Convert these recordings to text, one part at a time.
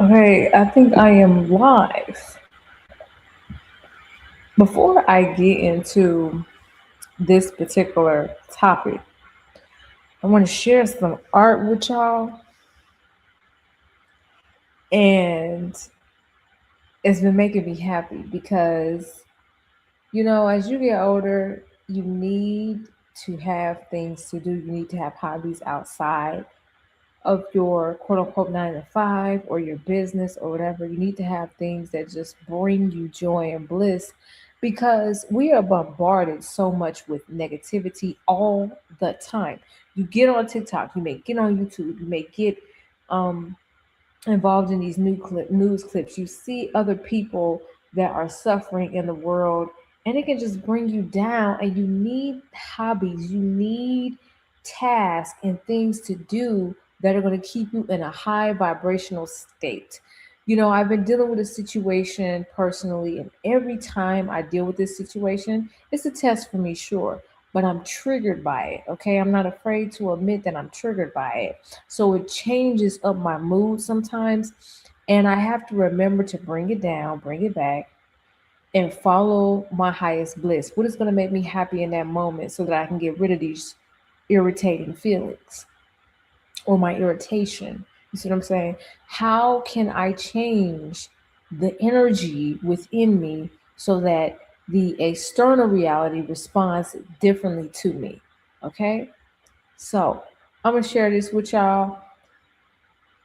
Okay, I think I am live. Before I get into this particular topic, I want to share some art with y'all. And it's been making me happy because, as you get older, you need to have things to do. You need to have hobbies outside of your quote unquote 9 to 5 or your business or whatever. You need to have things that just bring you joy and bliss because we are bombarded so much with negativity all the time. You get on TikTok, you may get on YouTube, you may get um, involved in these news clips. You see other people that are suffering in the world, and it can just bring you down. And you need hobbies, you need tasks and things to do that are going to keep you in a high vibrational state. I've been dealing with a situation personally, and every time I deal with this situation, it's a test for me, sure, but I'm triggered by it. Okay, I'm not afraid to admit that I'm triggered by it. So it changes up my mood sometimes. And I have to remember to bring it down, bring it back, and follow my highest bliss. What is going to make me happy in that moment so that I can get rid of these irritating feelings or my irritation? You see what I'm saying? How can I change the energy within me so that the external reality responds differently to me? Okay? So I'm going to share this with y'all.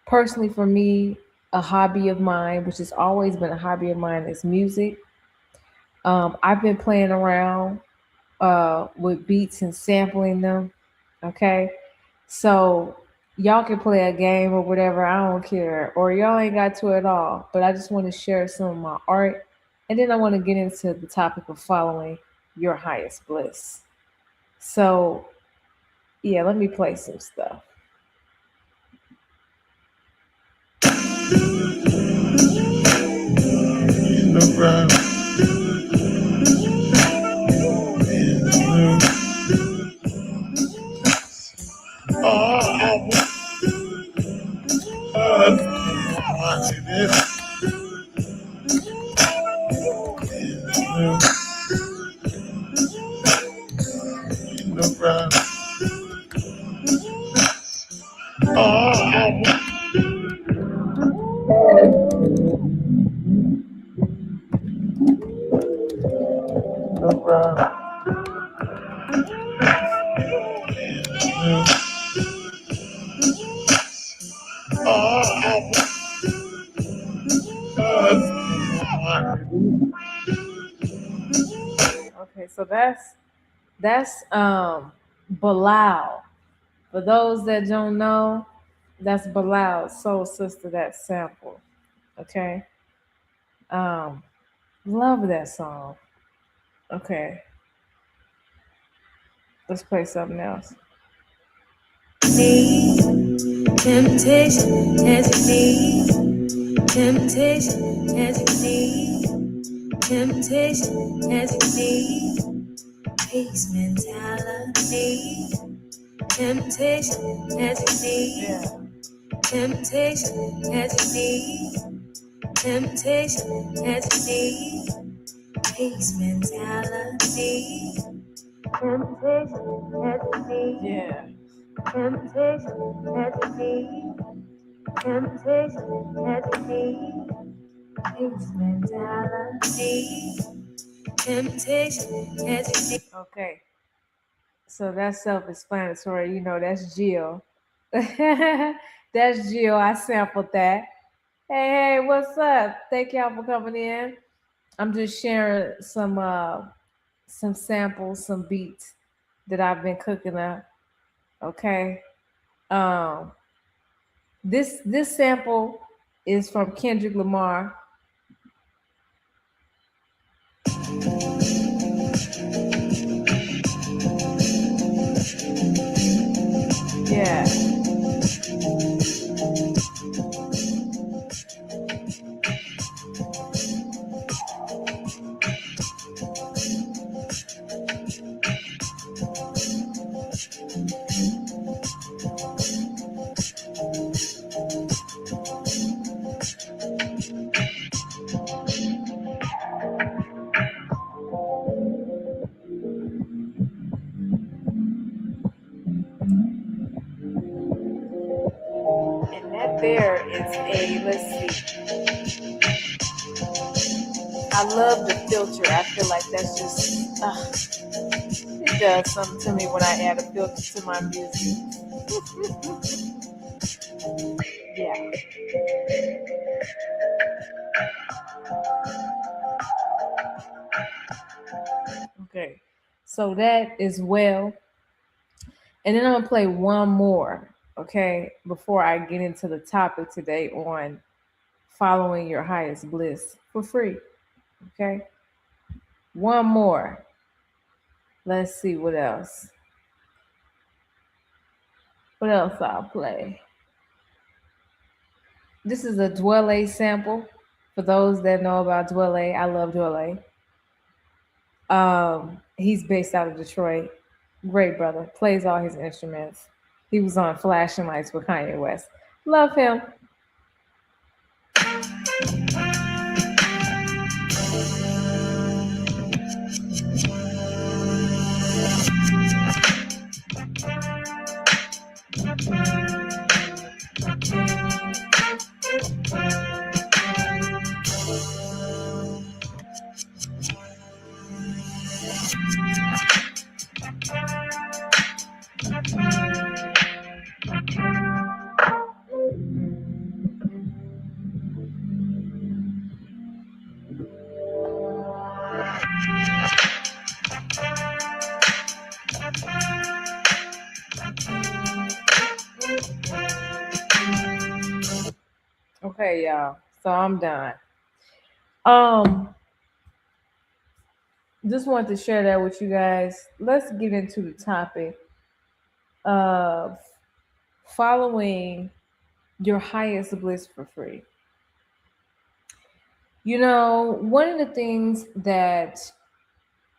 Personally, for me, a hobby of mine, which has always been a hobby of mine, is music. I've been playing around with beats and sampling them. Okay, so y'all can play a game or whatever. I don't care, or y'all ain't got to at all. But I just want to share some of my art, and then I want to get into the topic of following your highest bliss. So yeah, let me play some stuff. Okay, so that's Bilal. For those that don't know, that's Bilal's soul sister, that sample. Okay. Um, love that song. Okay, let's play something else. Temptation as you need, temptation as you need, temptation as you need, peace mentality, temptation as you need, temptation as you need, temptation as you need, peace mentality, temptation as you need, temptation as you need, temptation as you need, peace mentality, temptation as you need. Okay, so that's self-explanatory. That's Jill. That's Jill. I sampled that. Hey, what's up? Thank y'all for coming in. I'm just sharing some samples, some beats that I've been cooking up. Okay. Um, this sample is from Kendrick Lamar. Yeah. there is a, let's see, I love the filter. I feel like that's just, it does something to me when I add a filter to my music. Yeah. Okay. So that is well. And then I'm going to play one more, okay, before I get into the topic today on following your highest bliss for free. Okay. One more. Let's see what else. What else I'll play? This is a Dwelle sample. For those that know about Dwelle, I love Dwelle. He's based out of Detroit. Great brother. Plays all his instruments. He was on Flashing Lights with Kanye West. Love him. Okay, y'all. So I'm done. Um, just wanted to share that with you guys. Let's get into the topic of following your highest bliss for free. You know, one of the things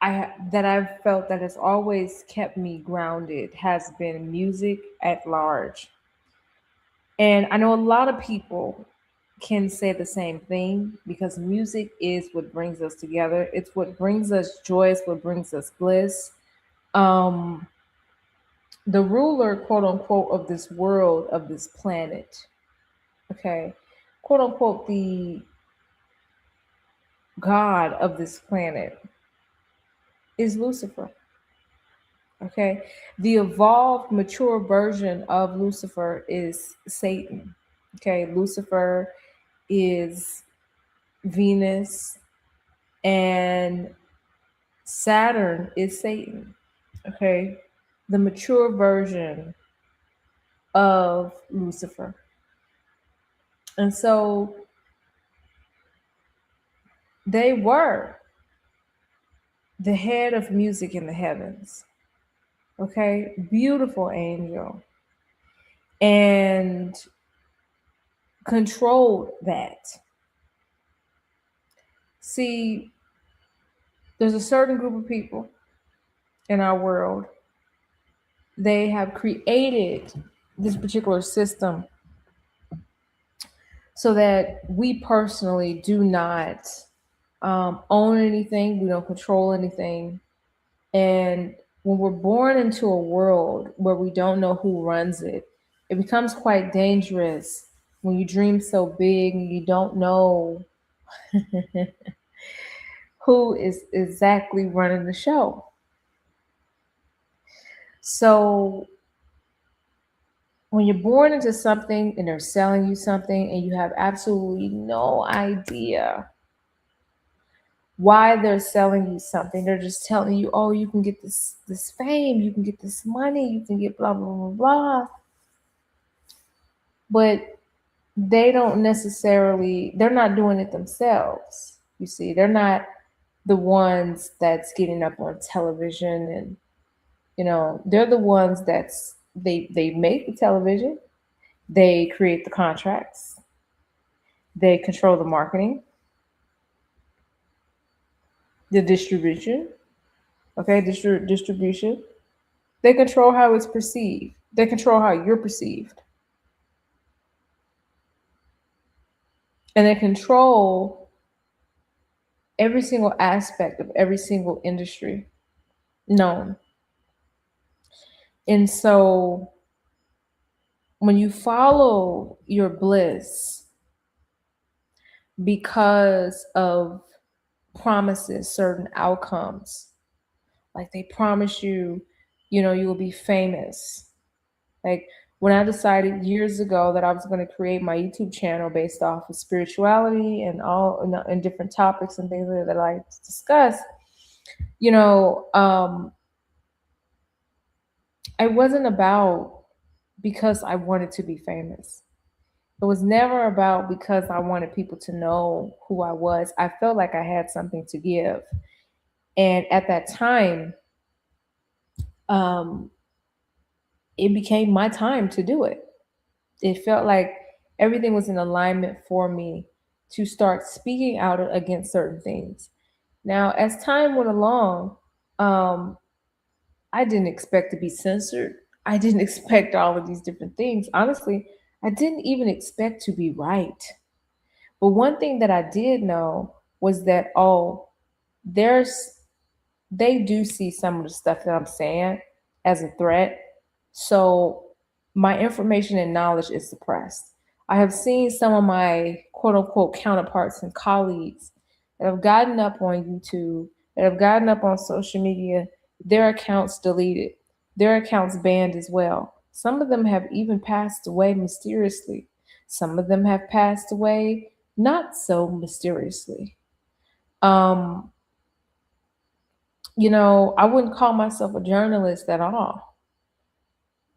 I've felt that has always kept me grounded has been music at large. And I know a lot of people can say the same thing because music is what brings us together. It's what brings us joy, it's what brings us bliss. Um the ruler, quote unquote, of this world, of this planet, okay, quote unquote, the god of this planet is Lucifer. Okay. The evolved, mature version of Lucifer is Satan. Okay. Lucifer is Venus, and Saturn is Satan. Okay. The mature version of Lucifer. And so they were the head of music in the heavens. Okay. Beautiful angel. And controlled that. See, there's a certain group of people in our world. They have created this particular system so that we personally do not own anything, we don't control anything. And when we're born into a world where we don't know who runs it, it becomes quite dangerous when you dream so big and you don't know who is exactly running the show. So when you're born into something and they're selling you something and you have absolutely no idea why they're selling you something, they're just telling you, oh, you can get this fame, you can get this money, you can get blah blah blah blah. But they're not doing it themselves. You see, they're not the ones that's getting up on television, and they're the ones they make the television, they create the contracts, they control the marketing, the distribution. Okay, distribution. They control how it's perceived. They control how you're perceived, and they control every single aspect of every single industry known. And so When you follow your bliss because of promises, certain outcomes, like they promise you, you will be famous. Like when I decided years ago that I was going to create my YouTube channel based off of spirituality and and different topics and things that I like to discuss, you know, um, it wasn't about because I wanted to be famous. It was never about because I wanted people to know who I was. I felt like I had something to give. And at that time, um, it became my time to do it. It felt like everything was in alignment for me to start speaking out against certain things. Now, as time went along, um, I didn't expect to be censored. I didn't expect all of these different things. Honestly, I didn't even expect to be right. But one thing that I did know was that, oh, there's they do see some of the stuff that I'm saying as a threat. So my information and knowledge is suppressed. I have seen some of my quote unquote counterparts and colleagues that have gotten up on YouTube, that have gotten up on social media, their accounts deleted, their accounts banned as well. Some of them have even passed away mysteriously. Some of them have passed away not so mysteriously. Um, I wouldn't call myself a journalist at all.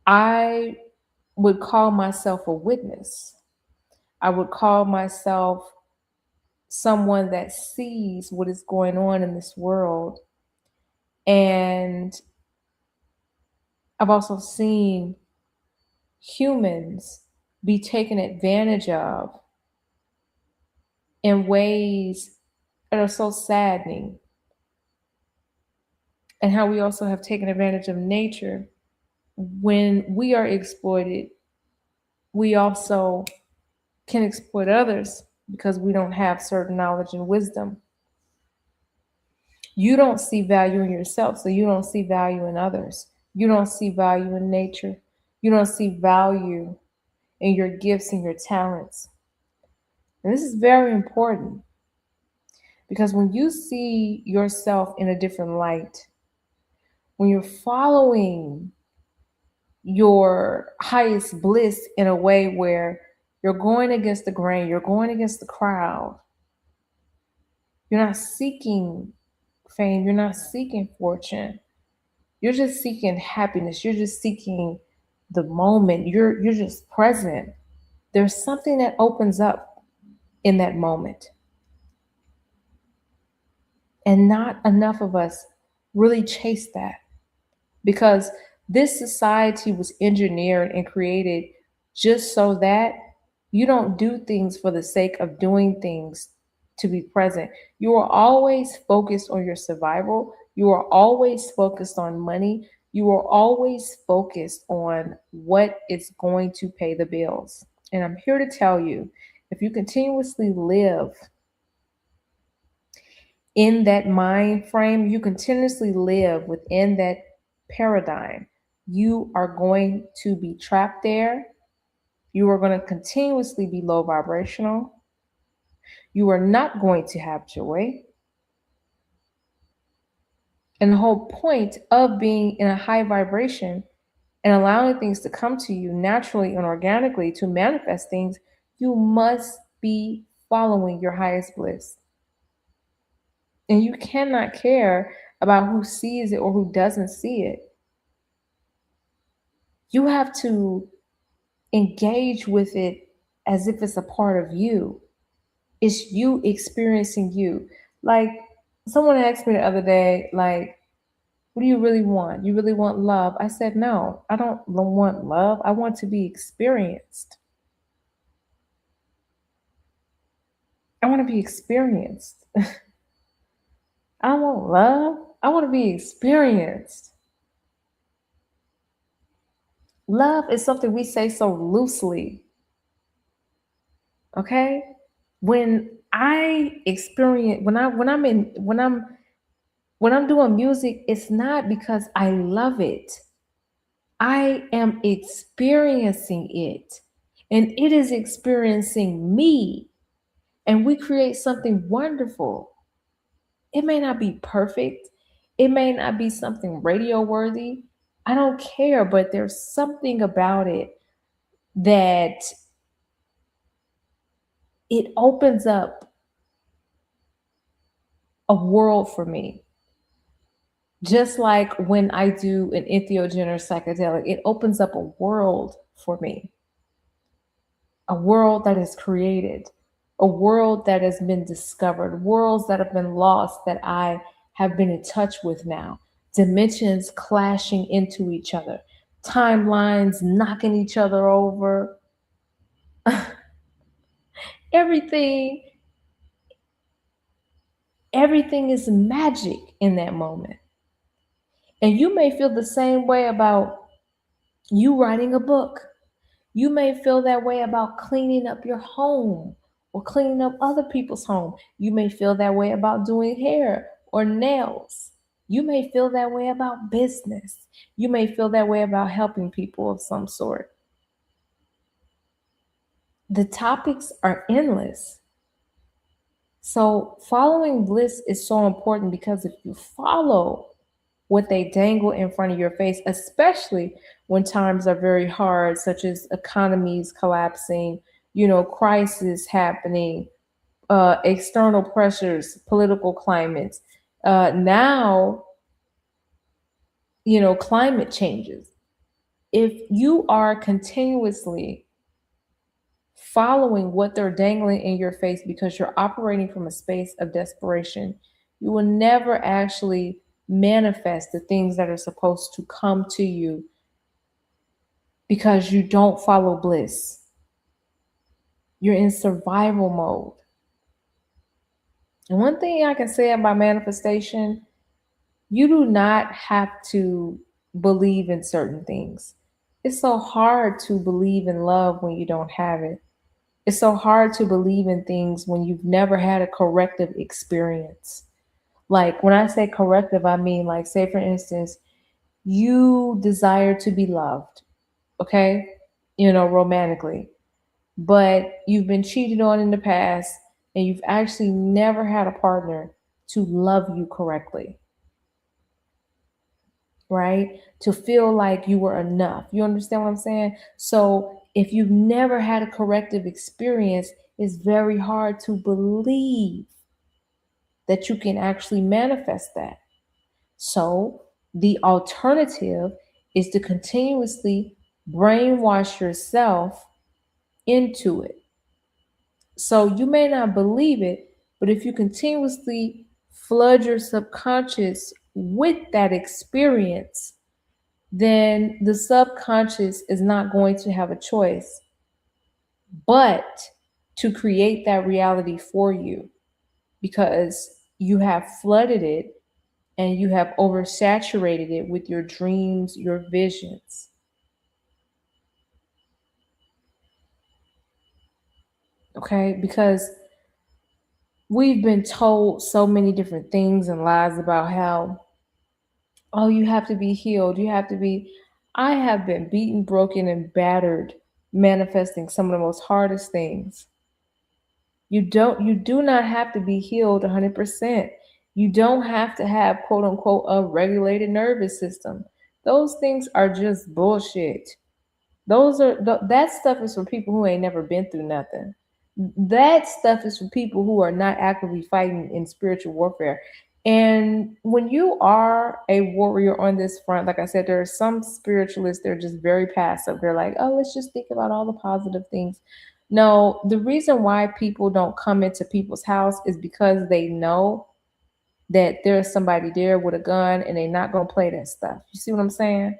I would call myself a witness. I would call myself someone that sees what is going on in this world. And I've also seen humans be taken advantage of in ways that are so saddening. And how we also have taken advantage of nature. When we are exploited, we also can exploit others because we don't have certain knowledge and wisdom. You don't see value in yourself, so you don't see value in others. You don't see value in nature. You don't see value in your gifts and your talents. And this is very important because when you see yourself in a different light, when you're following your highest bliss in a way where you're going against the grain, you're going against the crowd, you're not seeking fame, you're not seeking fortune. You're just seeking happiness. You're just seeking the moment. You're just present. There's something that opens up in that moment. And not enough of us really chase that because this society was engineered and created just so that you don't do things for the sake of doing things to be present. You are always focused on your survival. You are always focused on money. You are always focused on what is going to pay the bills. And I'm here to tell you, if you continuously live in that mind frame, you continuously live within that paradigm, you are going to be trapped there. You are going to continuously be low vibrational. You are not going to have joy. And the whole point of being in a high vibration and allowing things to come to you naturally and organically to manifest things, you must be following your highest bliss. And you cannot care about who sees it or who doesn't see it. You have to engage with it as if it's a part of you. It's you experiencing you. Like someone asked me the other day, like, what do you really want? You really want love? I said, no, I don't want love. I want to be experienced. I want to be experienced. I don't want love. I want to be experienced. Love is something we say so loosely. Okay? When I experience when I'm doing music, it's not because I love it. I am experiencing it, and it is experiencing me, and we create something wonderful. It may not be perfect, it may not be something radio worthy. I don't care, but there's something about it that it opens up a world for me. Just like when I do an entheogen or psychedelic, it opens up a world for me, a world that is created, a world that has been discovered, worlds that have been lost that I have been in touch with now, dimensions clashing into each other, timelines knocking each other over. everything everything is magic in that moment. And you may feel the same way about you writing a book. You may feel that way about cleaning up your home or cleaning up other people's home. You may feel that way about doing hair or nails. You may feel that way about business. You may feel that way about helping people of some sort. The topics are endless. So, following Bliss is so important because if you follow what they dangle in front of your face, especially when times are very hard, such as economies collapsing, crisis happening, external pressures, political climates. Now, climate changes. If you are continuously following what they're dangling in your face because you're operating from a space of desperation, you will never actually manifest the things that are supposed to come to you because you don't follow bliss. You're in survival mode. And one thing I can say about manifestation, you do not have to believe in certain things. It's so hard to believe in love when you don't have it. It's so hard to believe in things when you've never had a corrective experience. Like when I say corrective, I mean, like, say for instance, you desire to be loved, okay? Romantically, but you've been cheated on in the past and you've actually never had a partner to love you correctly, right? To feel like you were enough. You understand what I'm saying? So if you've never had a corrective experience, it's very hard to believe that you can actually manifest that. So the alternative is to continuously brainwash yourself into it. So you may not believe it, but if you continuously flood your subconscious with that experience, then the subconscious is not going to have a choice but to create that reality for you because you have flooded it and you have oversaturated it with your dreams, your visions. Okay? Because we've been told so many different things and lies about how, oh, you have to be healed. You have to be. I have been beaten, broken, and battered, manifesting some of the most hardest things. You do not have to be healed 100%. You don't have to have, quote unquote, a regulated nervous system. Those things are just bullshit. That stuff is for people who ain't never been through nothing. That stuff is for people who are not actively fighting in spiritual warfare. And when you are a warrior on this front, like I said, there are some spiritualists, they're just very passive. They're like, oh, let's just think about all the positive things. No, the reason why people don't come into people's house is because they know that there's somebody there with a gun and they're not going to play that stuff. You see what I'm saying?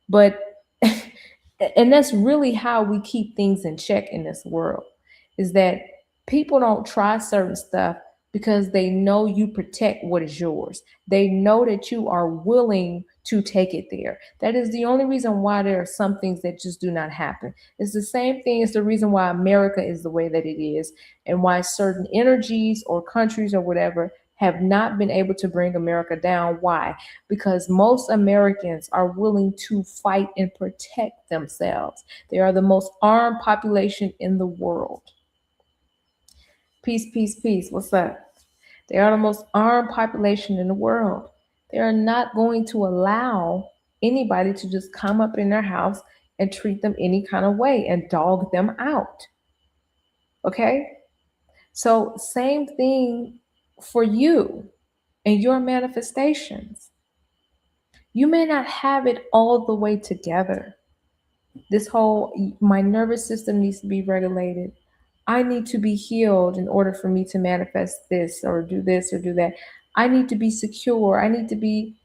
But and that's really how we keep things in check in this world, is that people don't try certain stuff because they know you protect what is yours. They know that you are willing to take it there. That is the only reason why there are some things that just do not happen. It's the same thing as the reason why America is the way that it is and why certain energies or countries or whatever have not been able to bring America down. Why? Because most Americans are willing to fight and protect themselves. They are the most armed population in the world. Peace, peace, peace. What's that? They are the most armed population in the world. They are not going to allow anybody to just come up in their house and treat them any kind of way and dog them out. Okay? So, same thing for you and your manifestations. You may not have it all the way together. This whole my nervous system needs to be regulated. I need to be healed in order for me to manifest this or do that. I need to be secure. I need to be.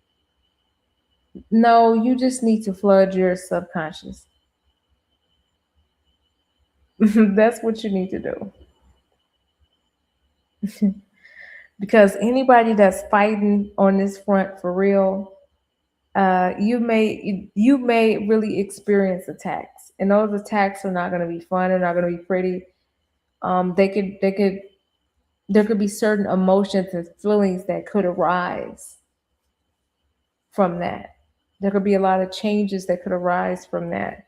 No, you just need to flood your subconscious. That's what you need to do. Because anybody that's fighting on this front for real, you may really experience attacks, and those attacks are not going to be fun. They're not going to be pretty. They could there could be certain emotions and feelings that could arise from that. There could be a lot of changes that could arise from that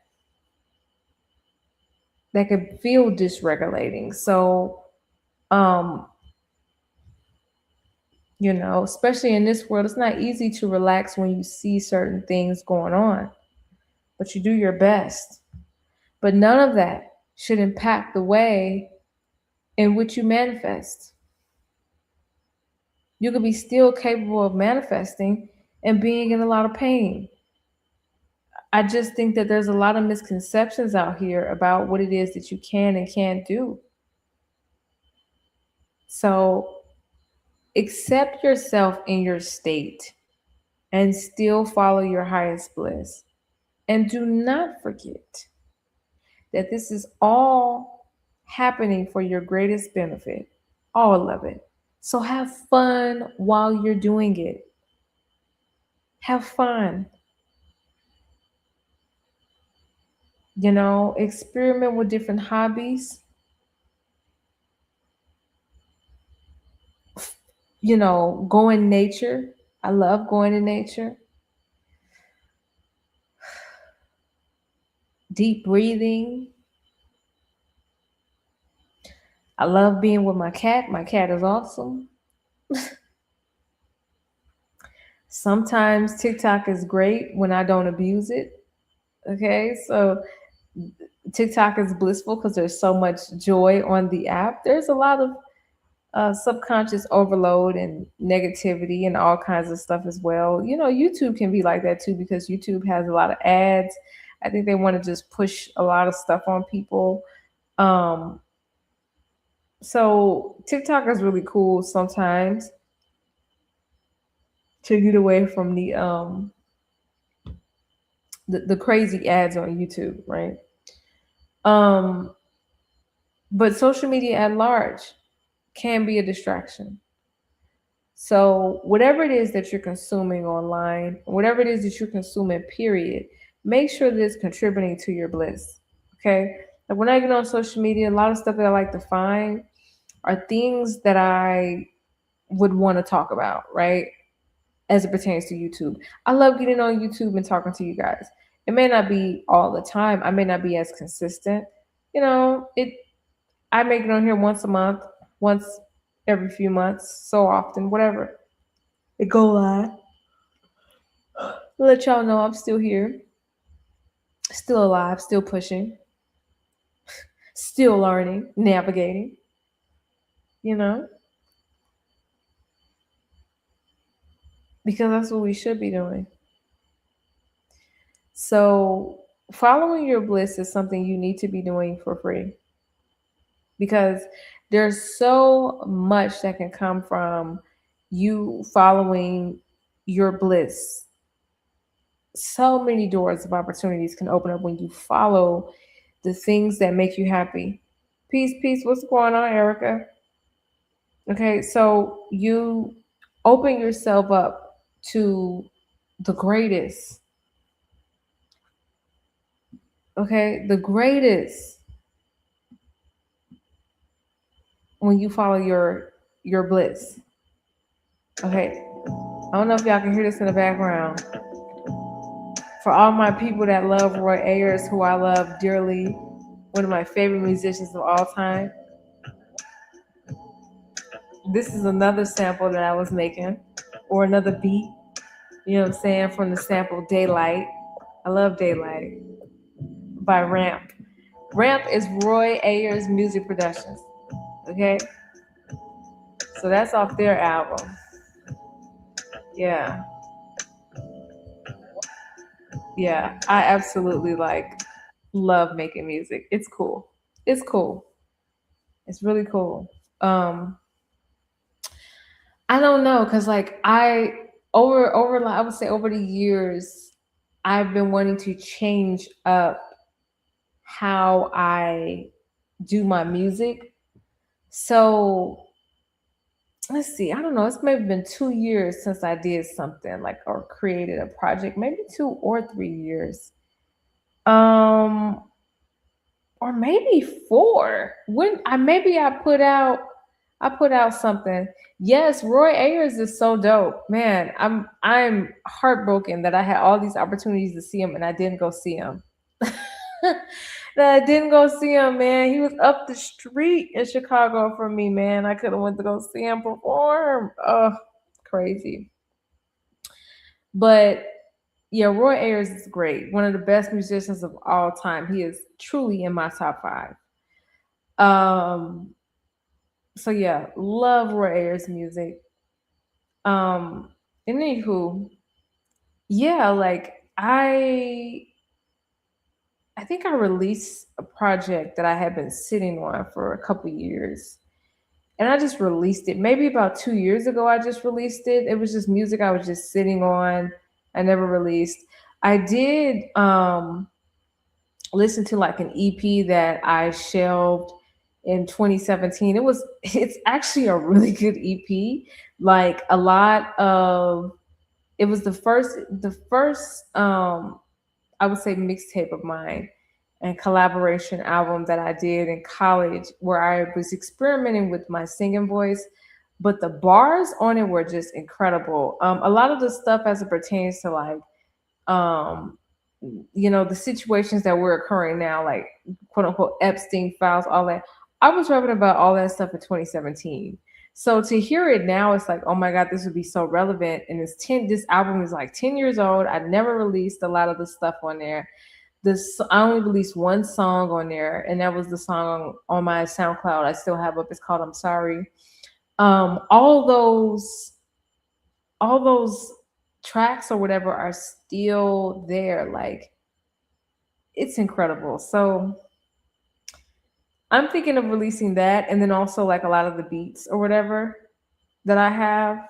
could feel dysregulating. So, um, especially in this world, it's not easy to relax when you see certain things going on, but you do your best. But none of that should impact the way in which you manifest. You could be still capable of manifesting and being in a lot of pain. I just think that there's a lot of misconceptions out here about what it is that you can and can't do. So accept yourself in your state and still follow your highest bliss. And do not forget that this is all happening for your greatest benefit, all of it. So have fun while you're doing it. Have fun. Experiment with different hobbies. Go in nature. I love going in nature. Deep breathing. I love being with my cat. My cat is awesome. Sometimes TikTok is great when I don't abuse it. Okay, so TikTok is blissful because there's so much joy on the app. There's a lot of subconscious overload and negativity and all kinds of stuff as well. YouTube can be like that too because YouTube has a lot of ads. I think they want to just push a lot of stuff on people. Um, so TikTok is really cool sometimes to get away from the crazy ads on YouTube, right? Um, but social media at large can be a distraction. So, whatever it is that you're consuming online, whatever it is that you're consuming, period, make sure that it's contributing to your bliss. Okay. Like when I get on social media, a lot of stuff that I like to find are things that I would want to talk about, right? As it pertains to YouTube. I love getting on YouTube and talking to you guys. It may not be all the time. I may not be as consistent. It I make it on here once a month, once every few months, so often, whatever. It go live. Let y'all know I'm still here, still alive, still pushing, still learning, navigating, you know, because that's what we should be doing. So, following your bliss is something you need to be doing for free because there's so much that can come from you following your bliss. So many doors of opportunities can open up when you follow the things that make you happy. Peace, peace. What's going on, Erica? Okay, so you open yourself up to the greatest. Okay, the greatest when you follow your bliss. Okay, I don't know if y'all can hear this in the background. For all my people that love Roy Ayers, who I love dearly, one of my favorite musicians of all time, this is another sample that I was making, or another beat, you know what I'm saying, from the sample Daylight. I love Daylight by Ramp. Ramp is Roy Ayers Music Productions. Okay? So that's off their album. Yeah. Yeah. I absolutely love making music. It's cool. It's cool. It's really cool. I don't know, cause like I would say over the years, I've been wanting to change up how I do my music. So let's see, I don't know, it's maybe been 2 years since I did something like or created a project, maybe 2 or 3 years. Um or maybe four. When I put out something. Yes, Roy Ayers is so dope. Man, I'm heartbroken that I had all these opportunities to see him and I didn't go see him. That I didn't go see him, man. He was up the street in Chicago from me, man. I could have went to go see him perform. Oh, crazy. But yeah, Roy Ayers is great. One of the best musicians of all time. He is truly in my top five. Um, so yeah, love Roy Ayers music. Um, anywho, yeah, like I think I released a project that I had been sitting on for a couple years. And I just released it. Maybe about 2 years ago I just released it. It was just music I was just sitting on. I never released. I did listen to like an EP that I shelved in 2017. It's actually a really good EP. Like a lot of it was the first I would say mixtape of mine and collaboration album that I did in college where I was experimenting with my singing voice, but the bars on it were just incredible. A lot of the stuff as it pertains to um, the situations that were occurring now, like quote unquote Epstein files, all that. I was rapping about all that stuff in 2017. So to hear it now, it's like, oh my God, this would be so relevant. And this album is like 10 years old. I never released a lot of the stuff on there. I only released one song on there, and that was the song on my SoundCloud I still have up. It's called I'm Sorry. Um, all those all those tracks or whatever are still there. Like it's incredible. So I'm thinking of releasing that and then also like a lot of the beats or whatever that I have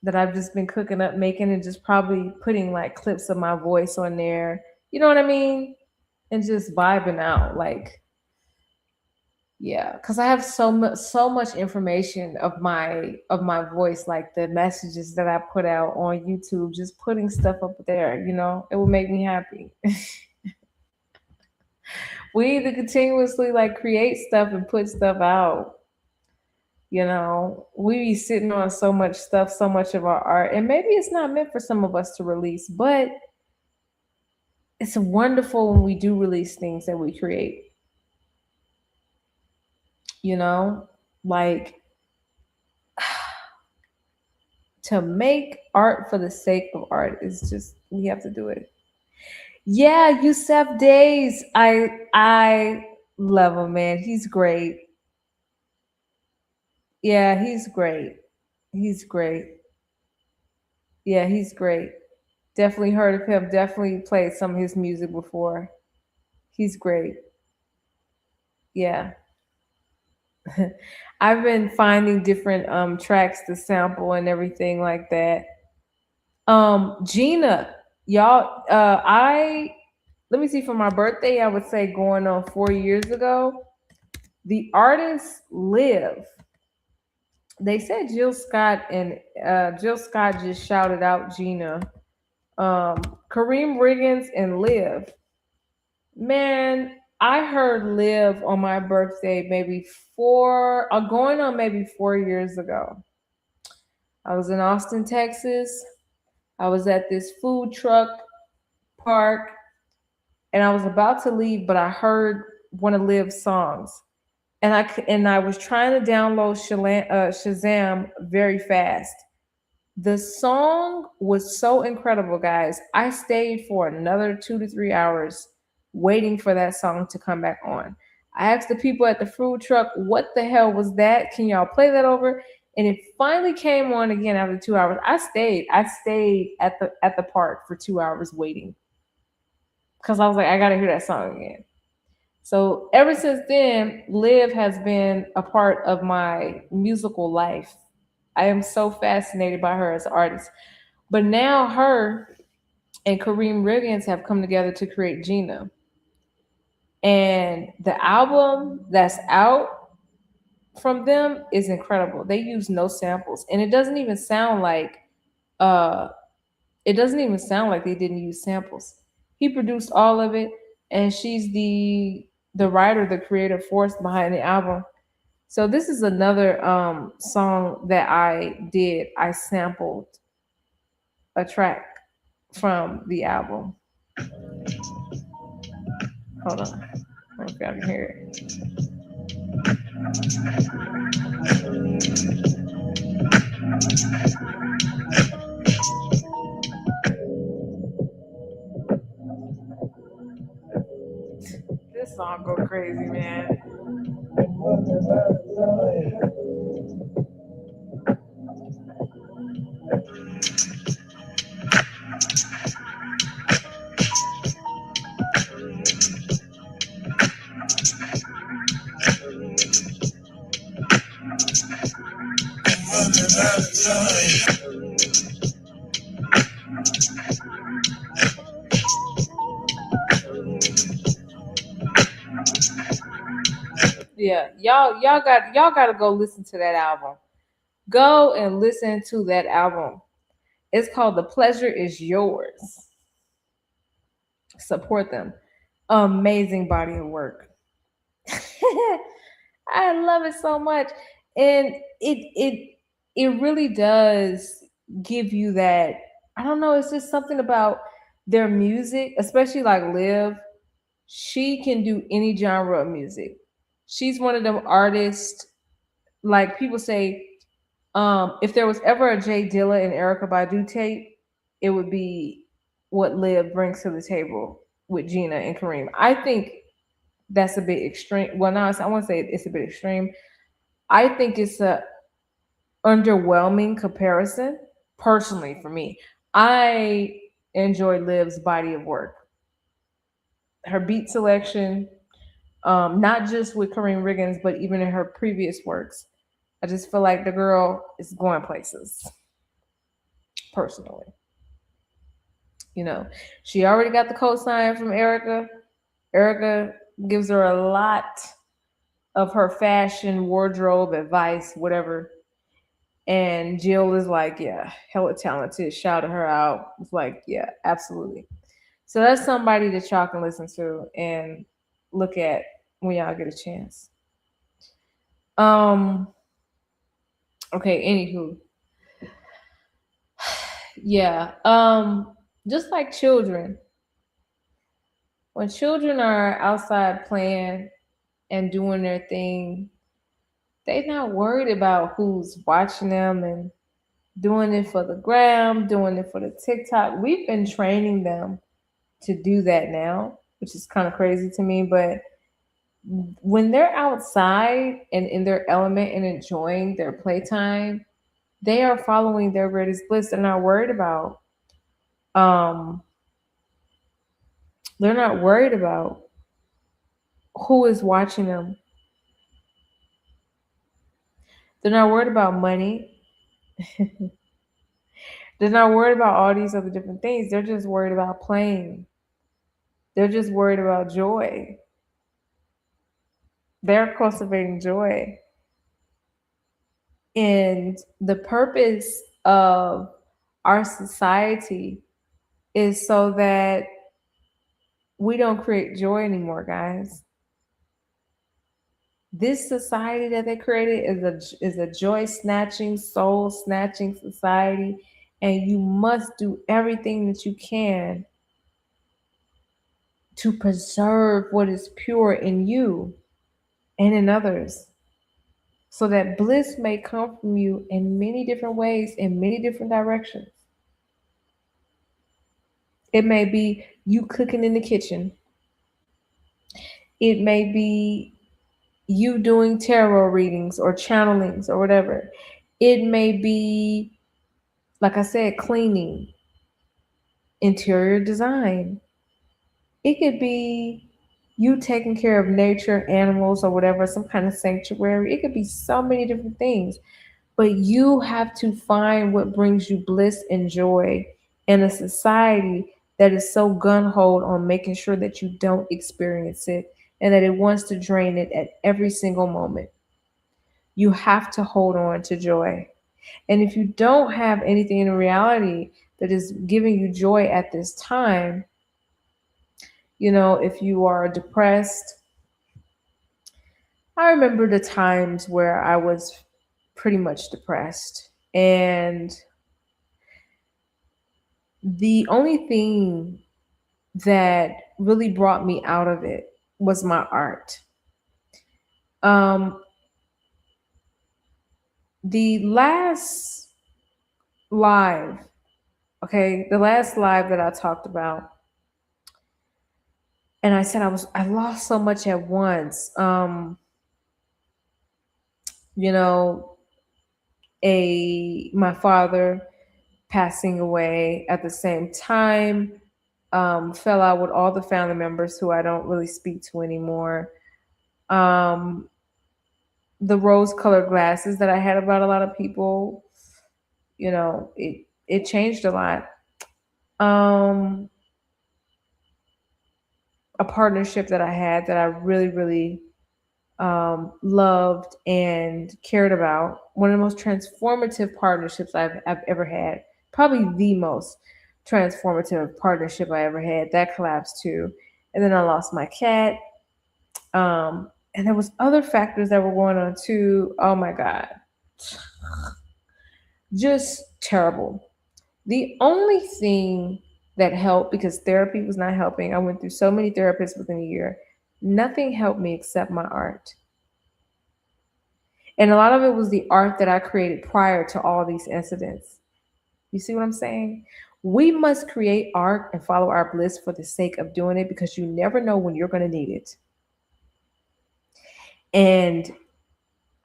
that I've just been cooking up making and just probably putting like clips of my voice on there. You know what I mean? And just vibing out like yeah, cuz I have so much information of my voice, like the messages that I put out on YouTube, just putting stuff up there, it will make me happy. We need to continuously like create stuff and put stuff out. We be sitting on so much stuff, so much of our art, and maybe it's not meant for some of us to release, but it's wonderful when we do release things that we create, you know? Like to make art for the sake of art is just we have to do it. Yeah, Yusef Days. I love him, man. He's great. Yeah, he's great. He's great. Yeah, he's great. Definitely heard of him. Definitely played some of his music before. He's great. Yeah. I've been finding different tracks to sample and everything like that. Gina, y'all I let me see, for my birthday, I would say going on 4 years ago, the artist Live. They said Jill Scott just shouted out Gina. Kareem Riggins and Live. Man, I heard Live on my birthday maybe going on maybe 4 years ago. I was in Austin, Texas. I was at this food truck park and I was about to leave, but I heard one of Liv's songs. And I was trying to download Shazam very fast. The song was so incredible, guys. I stayed for another 2 to 3 hours waiting for that song to come back on. I asked the people at the food truck, what the hell was that? Can y'all play that over? And it finally came on again after 2 hours. I stayed. I stayed at the park for 2 hours waiting. Because I was like, I gotta hear that song again. So ever since then, Liv has been a part of my musical life. I am so fascinated by her as an artist. But now her and Kareem Riggins have come together to create Gina. And the album that's out from them is incredible. They use no samples. And uh it doesn't even sound like they didn't use samples. He produced all of it and she's the writer, the creative force behind the album. So this is another song that I did. I sampled a track from the album. Hold on. I don't know if y'all can hear it. This song go crazy, man. Yeah, y'all got to go listen to that album. Go and listen to that album. It's called The Pleasure Is Yours. Support them. Amazing body of work. I love it so much. And it really does give you that. I don't know, it's just something about their music, especially like Liv. She can do any genre of music. She's one of them artists, like people say, if there was ever a Jay Dilla and Erica Badu tape, it would be what Liv brings to the table with Gina and Kareem. I think that's a bit extreme. Well, no, I want to say it's a bit extreme. I think it's a underwhelming comparison. Personally, for me, I enjoy Liv's body of work, her beat selection, not just with Kareem Riggins, but even in her previous works. I just feel like the girl is going places. Personally, you know, she already got the co-sign from Erica. Erica gives her a lot of her fashion, wardrobe, advice, whatever. And Jill is like, yeah, hella talented. Shouted her out. It's like, yeah, absolutely. So that's somebody that y'all can listen to and look at when y'all get a chance. Um, okay, anywho. Yeah. Just like children. When children are outside playing and doing their thing, they're not worried about who's watching them and doing it for the gram, doing it for the TikTok. We've been training them to do that now, which is kind of crazy to me. But when they're outside and in their element and enjoying their playtime, they are following their greatest bliss. Um they're not worried about who is watching them. They're not worried about money. They're not worried about all these other different things. They're just worried about playing. They're just worried about joy. They're cultivating joy. And the purpose of our society is so that we don't create joy anymore, guys. This society that they created is a joy snatching, soul snatching society, and you must do everything that you can to preserve what is pure in you and in others, so that bliss may come from you in many different ways, in many different directions. It may be you cooking in the kitchen. It may be you doing tarot readings or channelings or whatever. It may be, like I said, cleaning, interior design. It could be you taking care of nature, animals, or whatever, some kind of sanctuary. It could be so many different things. But you have to find what brings you bliss and joy in a society that is so gun ho on making sure that you don't experience it and that it wants to drain it at every single moment. You have to hold on to joy. And if you don't have anything in reality that is giving you joy at this time, if you are depressed, I remember the times where I was pretty much depressed. And the only thing that really brought me out of it was my art. Um, the last live, okay, the last live that I talked about, and I said I lost so much at once. You know, my father passing away at the same time, fell out with all the family members who I don't really speak to anymore. Um, the rose colored glasses that I had about a lot of people, it changed a lot. Um, a partnership that I had that I really, really loved and cared about. One of the most transformative partnerships I've ever had. Probably the most transformative partnership I ever had. That collapsed too. And then I lost my cat. And there was other factors that were going on too. Oh my God. Just terrible. The only thing that helped, because therapy was not helping, I went through so many therapists within a year, nothing helped me except my art. And a lot of it was the art that I created prior to all these incidents. You see what I'm saying? We must create art and follow our bliss for the sake of doing it, because you never know when you're going to need it. And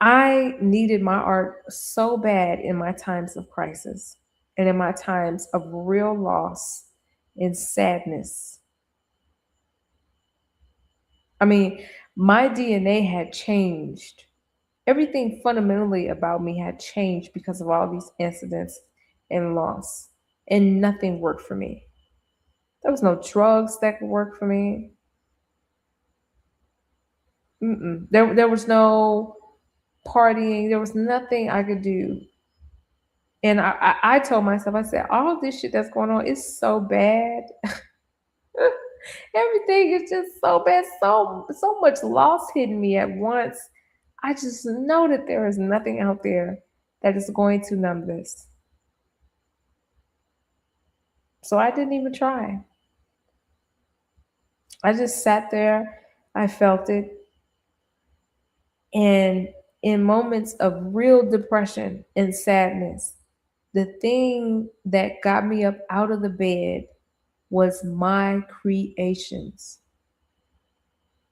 I needed my art so bad in my times of crisis and in my times of real loss and sadness. I mean, my DNA had changed. Everything fundamentally about me had changed because of all these incidents and loss. And nothing worked for me. There was no drugs that could work for me. There was no partying. There was nothing I could do. And I told myself, I said, all this shit that's going on is so bad. Everything is just so bad. So much loss hitting me at once. I just know that there is nothing out there that is going to numb this. So I didn't even try. I just sat there. I felt it. And in moments of real depression and sadness, the thing that got me up out of the bed was my creations.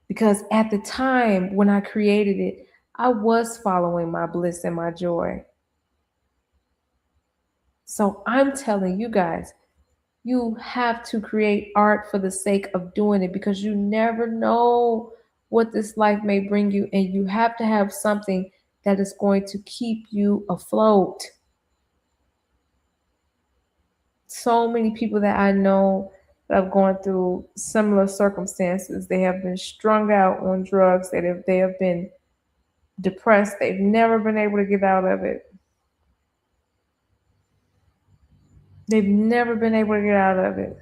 Because at the time when I created it, I was following my bliss and my joy. So I'm telling you guys, you have to create art for the sake of doing it, because you never know what this life may bring you. And you have to have something that is going to keep you afloat. So many people that I know that have gone through similar circumstances, they have been strung out on drugs, they have been depressed, they've never been able to get out of it. They've never been able to get out of it.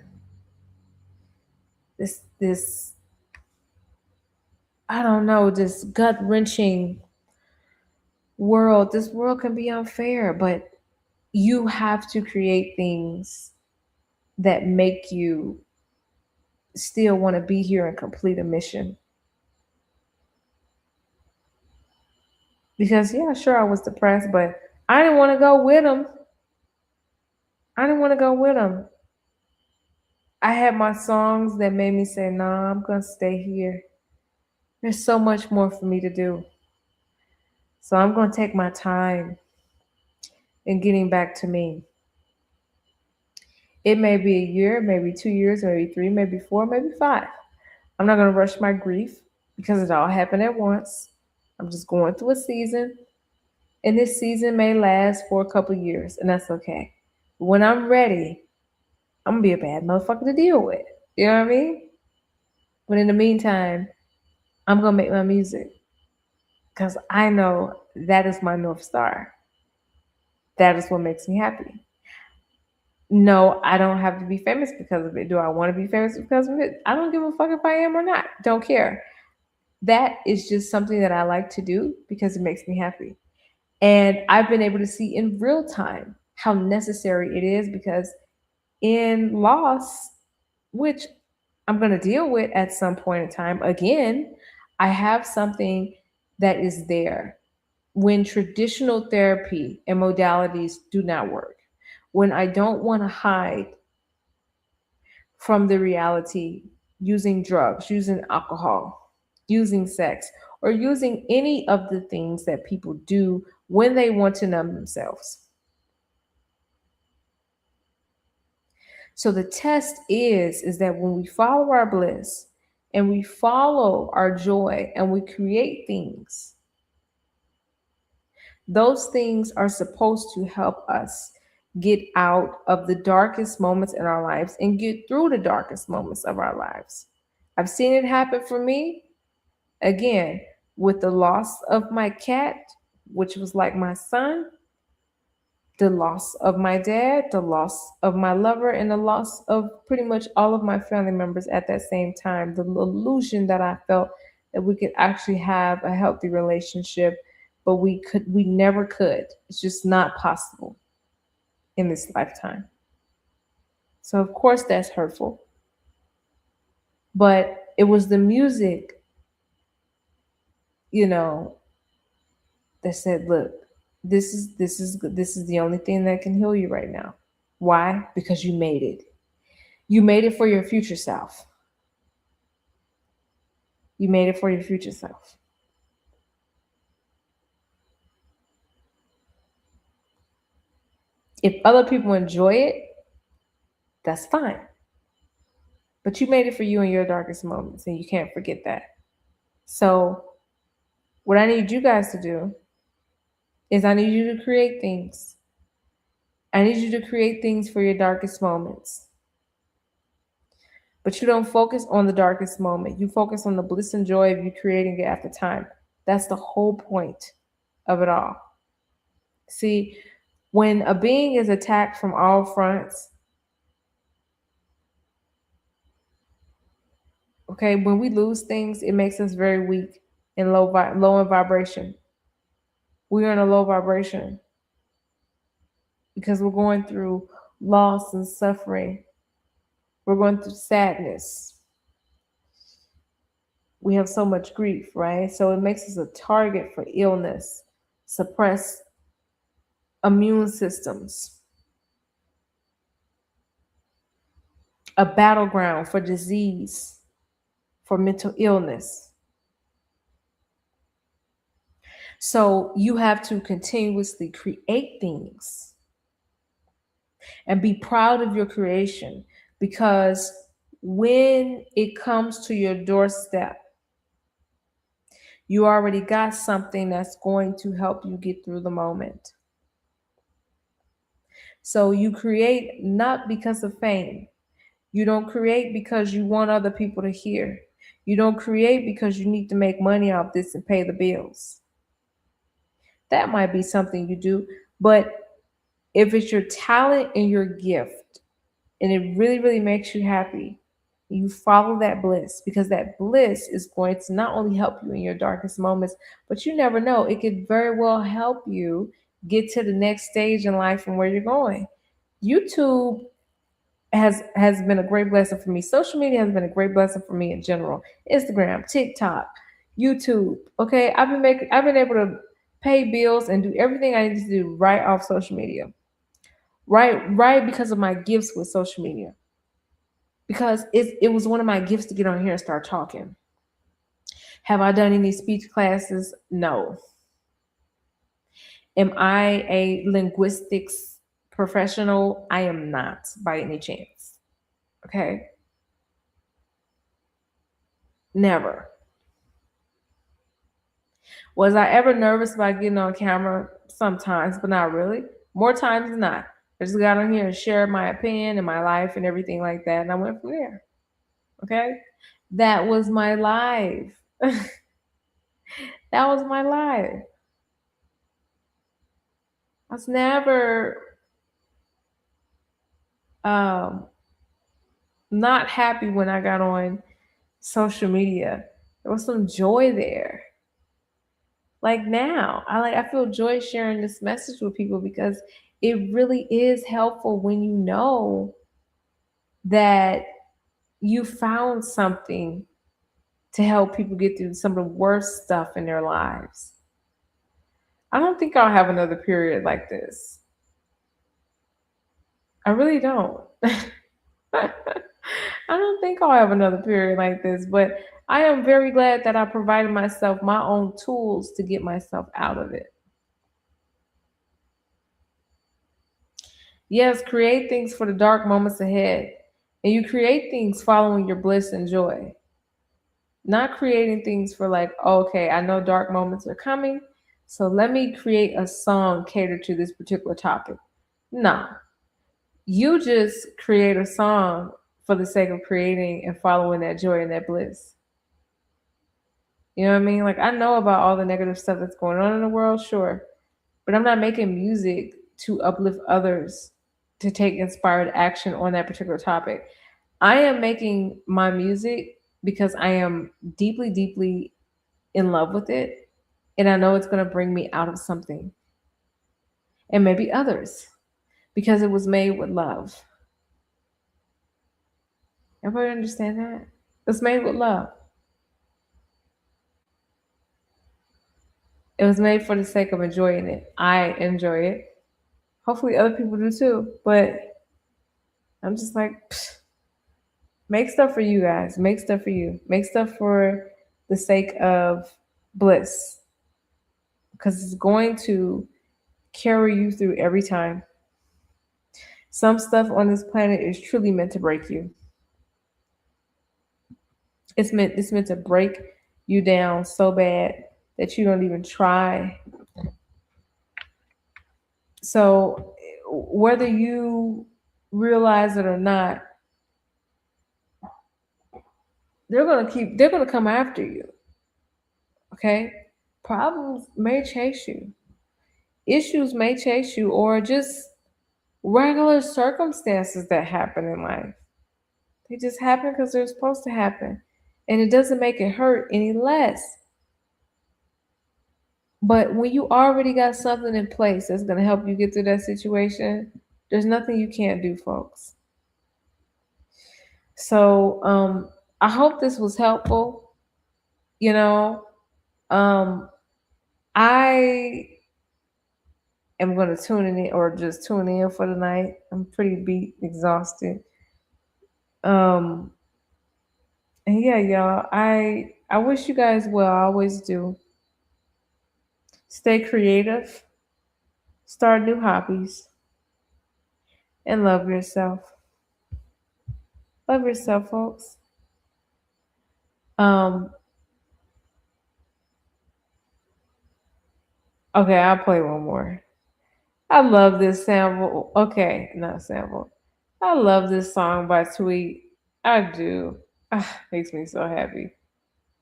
This I don't know, this gut wrenching world. This world can be unfair, but you have to create things that make you still want to be here and complete a mission. Because, yeah, sure, I was depressed, but I didn't want to go with them. I didn't want to go with them. I had my songs that made me say, nah, I'm going to stay here. There's so much more for me to do. So I'm going to take my time in getting back to me. It may be a year, maybe 2 years, maybe three, maybe four, maybe five. I'm not going to rush my grief because it all happened at once. I'm just going through a season, and this season may last for a couple years, and that's okay. When I'm ready, I'm going to be a bad motherfucker to deal with. You know what I mean? But in the meantime, I'm going to make my music because I know that is my North Star. That is what makes me happy. No, I don't have to be famous because of it. Do I want to be famous because of it? I don't give a fuck if I am or not. Don't care. That is just something that I like to do because it makes me happy. And I've been able to see in real time how necessary it is because in loss, which I'm going to deal with at some point in time, again, I have something that is there when traditional therapy and modalities do not work, when I don't want to hide from the reality using drugs, using alcohol, using sex, or using any of the things that people do when they want to numb themselves. So the test is that when we follow our bliss and we follow our joy and we create things, those things are supposed to help us get out of the darkest moments in our lives and get through the darkest moments of our lives. I've seen it happen for me again with the loss of my cat, which was like my son, the loss of my dad, the loss of my lover, and the loss of pretty much all of my family members at that same time. The illusion that I felt that we could actually have a healthy relationship, but we never could. It's just not possible in this lifetime. So of course that's hurtful. But it was the music, you know, that said, look, this is the only thing that can heal you right now. Why? Because you made it. You made it for your future self. You made it for your future self. If other people enjoy it, that's fine. But you made it for you in your darkest moments, and you can't forget that. So, what I need you guys to do is I need you to create things. I need you to create things for your darkest moments. But you don't focus on the darkest moment. You focus on the bliss and joy of you creating it at the time. That's the whole point of it all. See, when a being is attacked from all fronts, okay, when we lose things, it makes us very weak and low in vibration. We're in a low vibration because we're going through loss and suffering. We're going through sadness. We have so much grief, right? So it makes us a target for illness, suppressed immune systems, a battleground for disease, for mental illness. So you have to continuously create things and be proud of your creation, because when it comes to your doorstep, you already got something that's going to help you get through the moment. So you create not because of fame. You don't create because you want other people to hear. You don't create because you need to make money off this and pay the bills. That might be something you do, but if it's your talent and your gift and it really, really makes you happy, You follow that bliss because that bliss is going to not only help you in your darkest moments, but you never know. It could very well help you get to the next stage in life and where you're going. YouTube has been a great blessing for me. Social media has been a great blessing for me in general. Instagram, TikTok, YouTube. Okay, I've been able to pay bills and do everything I need to do right off social media. Right because of my gifts with social media. Because it was one of my gifts to get on here and start talking. Have I done any speech classes? No. Am I a linguistics professional? I am not by any chance. Okay? Never. Was I ever nervous about getting on camera? Sometimes, but not really. More times than not. I just got on here and shared my opinion and my life and everything like that, and I went from there. Okay? That was my life. That was my life. I was never um, not happy when I got on social media. There was some joy there. Like now, I feel joy sharing this message with people because it really is helpful when you know that you found something to help people get through some of the worst stuff in their lives. I don't think I'll have another period like this. I really don't. I don't think I'll have another period like this, but I am very glad that I provided myself my own tools to get myself out of it. Yes, create things for the dark moments ahead. And you create things following your bliss and joy. Not creating things for like, okay, I know dark moments are coming, so let me create a song catered to this particular topic. No. You just create a song for the sake of creating and following that joy and that bliss. You know what I mean? Like I know about all the negative stuff that's going on in the world, sure. But I'm not making music to uplift others to take inspired action on that particular topic. I am making my music because I am deeply, deeply in love with it. And I know it's going to bring me out of something and maybe others because it was made with love. Everybody understand that? It's made with love. It was made for the sake of enjoying it. I enjoy it. Hopefully, other people do too. But I'm just like, psh, make stuff for you guys. Make stuff for you. Make stuff for the sake of bliss because it's going to carry you through every time. Some stuff on this planet is truly meant to break you. It's meant to break you down so bad that you don't even try. So whether you realize it or not, they're gonna come after you. Okay? Problems may chase you. Issues may chase you or just regular circumstances that happen in life. They just happen because they're supposed to happen. And it doesn't make it hurt any less. But when you already got something in place that's going to help you get through that situation, there's nothing you can't do, folks. So I hope this was helpful. You know, um, I am going to tune in or just tune in for the night. I'm pretty beat, exhausted. Um, and yeah, y'all, I wish you guys well. I always do. Stay creative, start new hobbies, and love yourself. Love yourself, folks. Um, okay, I'll play one more. I love this sample. Okay, not sample. I love this song by Tweet. I do. Ah, makes me so happy.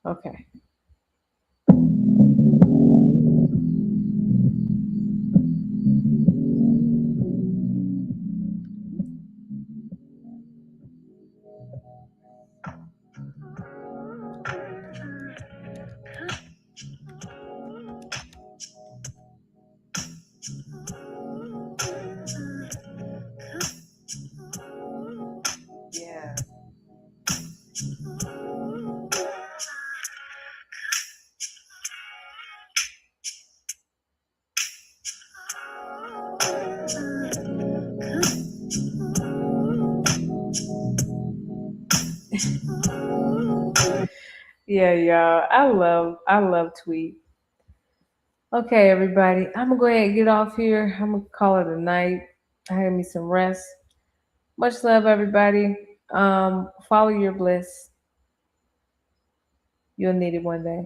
Okay. Yeah, y'all. I love tweet. Okay, everybody. I'm gonna go ahead and get off here. I'm gonna call it a night. I had me some rest. Much love, everybody. Follow your bliss. You'll need it one day.